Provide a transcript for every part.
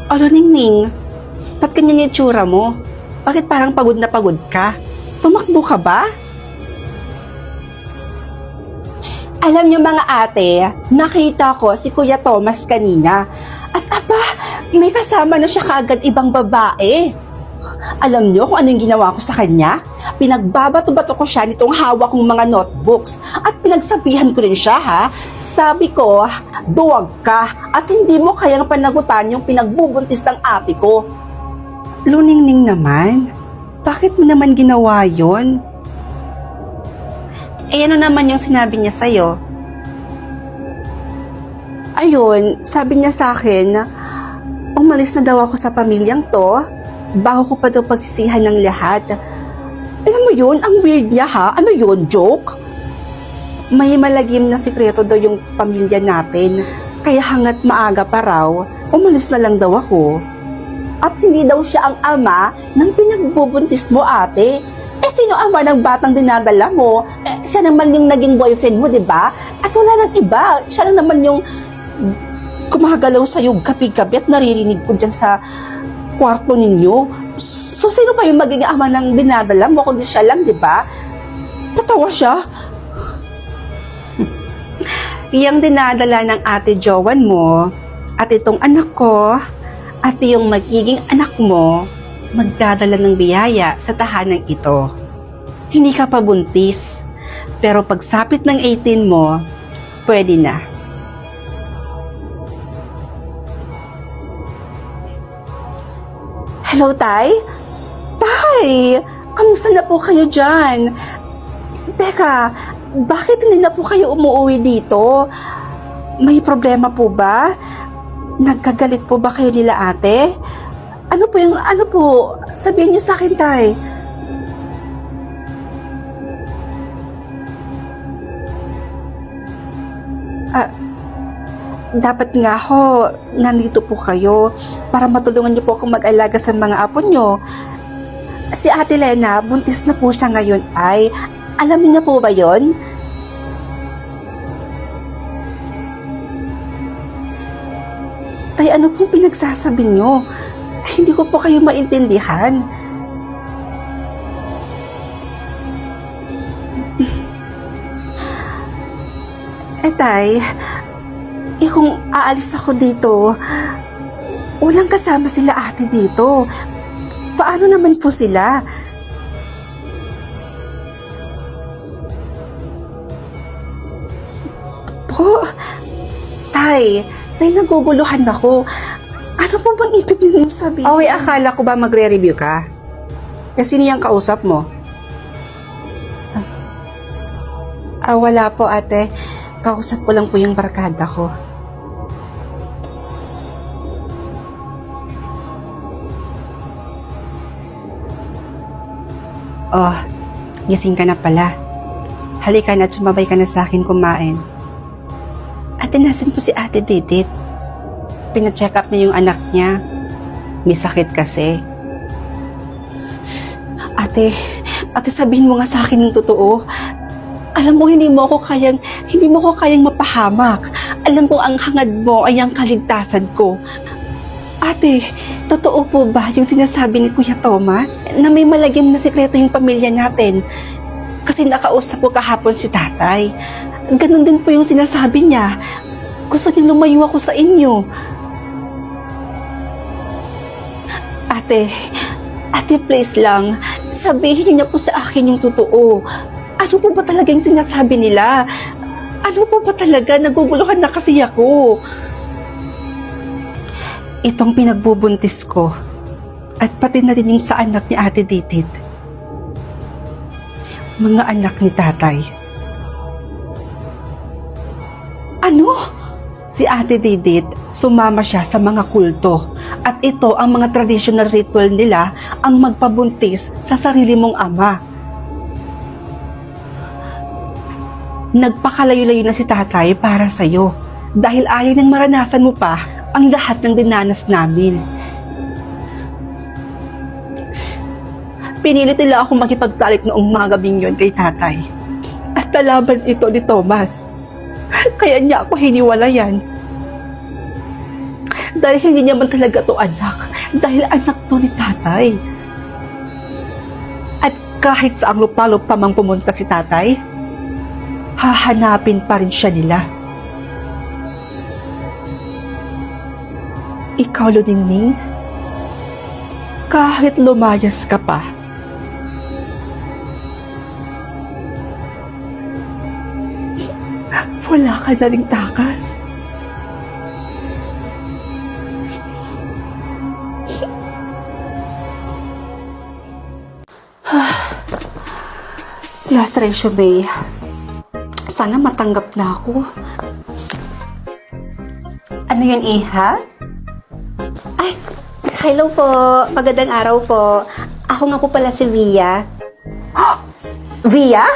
Alo, Ningning, ba't ganyan yung itsura mo? Bakit parang pagod na pagod ka? Tumakbo ka ba? Alam niyo mga ate, nakita ko si Kuya Thomas kanina. At aba, may kasama na siya kaagad ibang babae. Alam niyo kung anong ginawa ko sa kanya? Pinagbabato-bato ko siya nitong hawak kong mga notebooks. At pinagsabihan ko rin siya ha. Sabi ko, duwag ka at hindi mo kayang panagutan yung pinagbubuntis ng ate ko. Luningning naman, bakit mo naman ginawa yon? Eh ano naman yung sinabi niya sa'yo? Ayun, sabi niya sa akin, umalis na daw ako sa pamilyang to, bago ko pa daw pagsisihan ng lahat. Alam mo yun, ang weird niya ha? Ano yun, joke? May malagim na sikreto daw yung pamilya natin, kaya hangat maaga pa raw, umalis na lang daw ako. At hindi daw siya ang ama ng pinagbubuntis mo, ate. Eh, sino ama ng batang dinadala mo? Eh, siya naman yung naging boyfriend mo, di ba? At wala nang iba. Siya lang naman yung gumagalaw sa'yo gabi-gabi at naririnig ko dyan sa kwarto ninyo. So, sino pa yung maging ama ng dinadala mo? Kundi siya lang, di ba? Patawa siya. Iyang dinadala ng ate Jowan mo at itong anak ko at yung magiging anak mo magdadala ng biyaya sa tahanang ito. Hindi ka pa buntis, pero pagsapit ng 18 mo, pwede na. Hello, Tay? Tay! Kamusta na po kayo dyan? Teka, bakit hindi na po kayo umuwi dito? May problema po ba? Nagkagalit po ba kayo nila ate? Ano po? Sabihin niyo sa akin, Tay. Dapat nga ho, nandito po kayo para matulungan niyo po akong mag-alaga sa mga apo niyo. Si Ate Lena, buntis na po siya ngayon ay. Alam niyo po ba yon? Tay, ano pong pinagsasabi niyo? Hindi ko po kayo maintindihan. Tay, kung aalis ako dito, walang kasama sila ate dito. Paano naman po sila? Po, Tay, naguguluhan ako. Ano po bang ibig niyo sabihin? Okay, akala ko ba magre-review ka? Kasi niyang kausap mo? Wala po ate. Kausap ko lang po yung barkada ko. Oh, gising ka na pala. Halika na at sumabay ka na sa akin kumain. Ate, nasan po si Ate Didit? Pina-check up niya yung anak niya. May sakit kasi. Ate, sabihin mo nga sa akin yung totoo. Alam mo, hindi mo ko kayang mapahamak. Alam ko ang hangad mo ay ang kaligtasan ko. Ate, totoo po ba yung sinasabi ni Kuya Thomas na may malagim na sikreto yung pamilya natin? Kasi nakausap ko kahapon si tatay. Ganon din po yung sinasabi niya. Gusto niya lumayo ako sa inyo. Ate, please lang, sabihin niyo po sa akin yung totoo. Ano po ba talaga yung sinasabi nila? Ano po ba talaga? Naguguluhan na kasi ako. Itong pinagbubuntis ko at pati na rin yung sa anak ni Ate Didit. Mga anak ni tatay. Ano? Si Ate Didit, sumama siya sa mga kulto. At ito ang mga traditional ritual nila ang magpabuntis sa sarili mong ama. Nagpakalayo-layo na si tatay para sa'yo dahil ayaw nang maranasan mo pa ang lahat ng dinanas namin. Pinilit nila akong makipagtalik noong mga gabing yun kay tatay. At nalaban ito ni Thomas. Kaya niya ako hiniwalayan. Dahil hindi niya man talaga to anak. Dahil anak to ni tatay. At kahit sa ang lupa-lupa mang pumunta si tatay, hahanapin pa rin siya nila. Ikaw, Luningning, kahit lumayas ka pa, wala ka na ring takas. Last resume. Sana matanggap na ako. Ano yun, Iha? Ay, hello po. Magandang araw po. Ako nga po pala si Via. Via?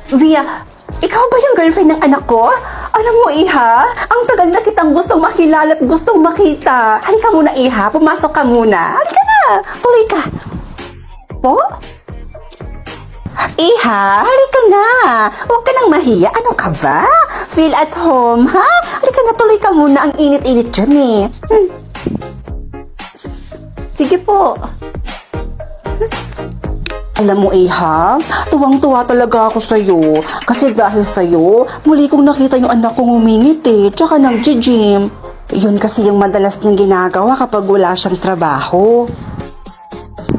Via, ikaw ba yung girlfriend ng anak ko? Alam mo, Iha, ang tagal na kitang gustong makilala at gustong makita. Halika muna, Iha. Pumasok ka muna. Halika na. Tuloy ka. Po? Iha, halika na. Huwag ka nang mahiya. Ano ka ba? Feel at home, ha? Halika na, tuloy ka muna. Ang init-init dyan eh. Sige po. Alam mo, Iha, tuwang-tuwa talaga ako sa'yo. Kasi dahil sa'yo, muli kong nakita yung anak kong umingit eh. Tsaka nag-gym. Yun kasi yung madalas niyang ginagawa kapag wala siyang trabaho.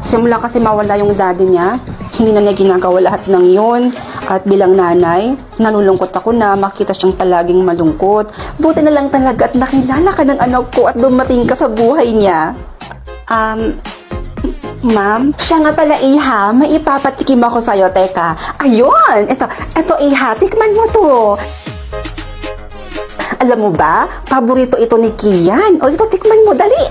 Simula kasi mawala yung daddy niya, hindi na niya ginagawa lahat ng yun. At bilang nanay, nalulungkot ako na makita siyang palaging malungkot. Buti na lang talaga at nakilala ka ng anak ko at dumating ka sa buhay niya. Ma'am, siya nga pala, Iha, may ipapatikim ako sa'yo. Teka, ayun, ito Iha, tikman mo to. Alam mo ba, paborito ito ni Kian. O ito, tikman mo, dali.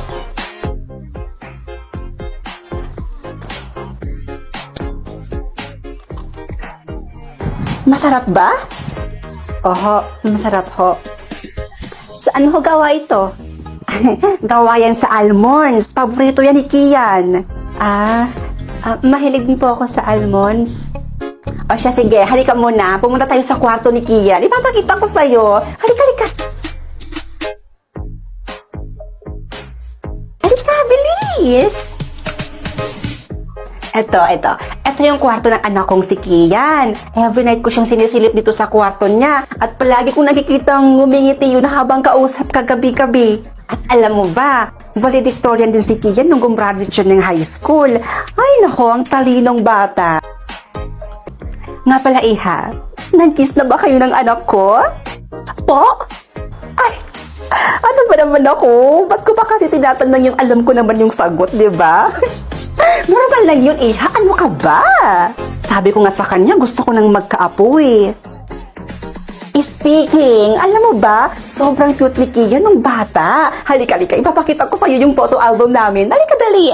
Masarap ba? Oho, masarap ho. Saan ho gawa ito? Gawa yan sa almonds. Paborito yan ni Kian. Mahilig din po ako sa almonds. O siya, sige, halika muna. Pumunta tayo sa kwarto ni Kian. Ipapakita ko sa'yo. Halika. Halika, bilis! Ito yung kwarto ng anak kong si Kian. Every night ko siyang sinisilip dito sa kwarto niya. At palagi kong nakikitang ngumingiti yun habang kausap kagabi-gabi. At alam mo ba, valedictorian din si Kian nung gumraduate siya ng high school. Ay nako, ang talinong bata. Nga pala, Iha, nag-kiss na ba kayo ng anak ko? Po? Ay, ano ba naman ako? Ba't ko pa kasi tinatanong yung alam ko naman yung sagot, di ba? Normal lang yun, Iha. Ano ka ba? Sabi ko nga sa kanya, gusto ko nang magkaapo eh. Speaking, alam mo ba, sobrang cute ni Kian nung bata. Halika, ipapakita ko sa'yo yung photo album namin. Halika, dali.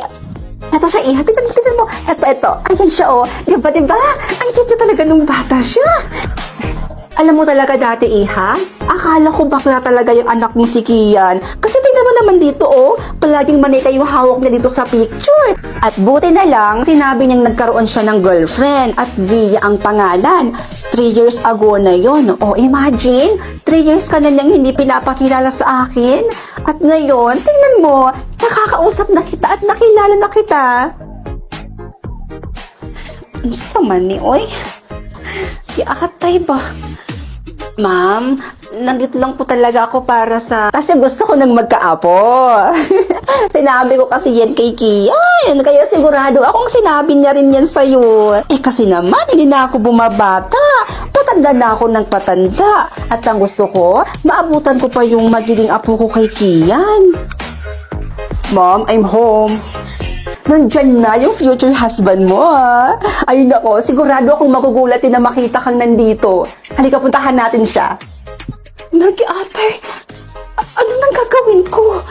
Ito siya, Iha. Tignan mo. Ito. Ayan siya, oh. Diba? Ang cute niya talaga nung bata siya. Alam mo talaga dati, Iha, akala ko bakla talaga yung anak mong si Kian. Kasi tingnan mo naman dito, oh. Palaging manika yung hawak niya dito sa picture. At buti na lang, sinabi niyang nagkaroon siya ng girlfriend at Via ang pangalan. 3 years ago na yon. O imagine, 3 years ka na niyang hindi pinapakilala sa akin. At ngayon, tingnan mo, nakakausap na kita at nakilala na kita. Ang sama ni, oy. Kiakatay ba? Ma'am, nandito lang po talaga ako para sa... Kasi gusto ko nang magkaapo. Sinabi ko kasi yan kay Kian. Kaya sigurado akong sinabi niya rin yan sa'yo. Kasi naman, hindi na ako bumabata. Patanda na ako ng patanda. At ang gusto ko, maabutan ko pa yung magiging apo ko kay Kian. Mom, I'm home. Nandyan na yung future husband mo, ha? Ay nako, sigurado akong magugulatin na makita kang nandito. Halika, puntahan natin siya. Ate, ano nang gagawin ko?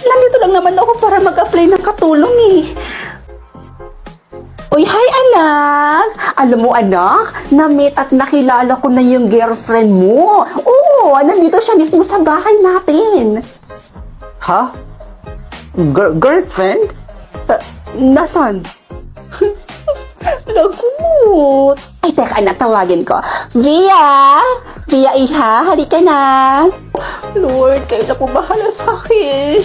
Nandito lang naman ako para mag-apply ng katulong eh. Uy, hi anak! Alam mo anak, na-meet at nakilala ko na yung girlfriend mo. Oo, nandito siya mismo sa bahay natin. Ha? Girlfriend? Nasaan? Lagot. Ay, teka anak, tawagin ko. Via! Via, iha, halika na. Lord, kayo na po bahala sa akin.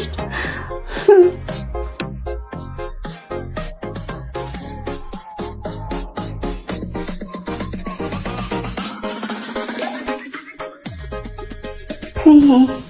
Hehe.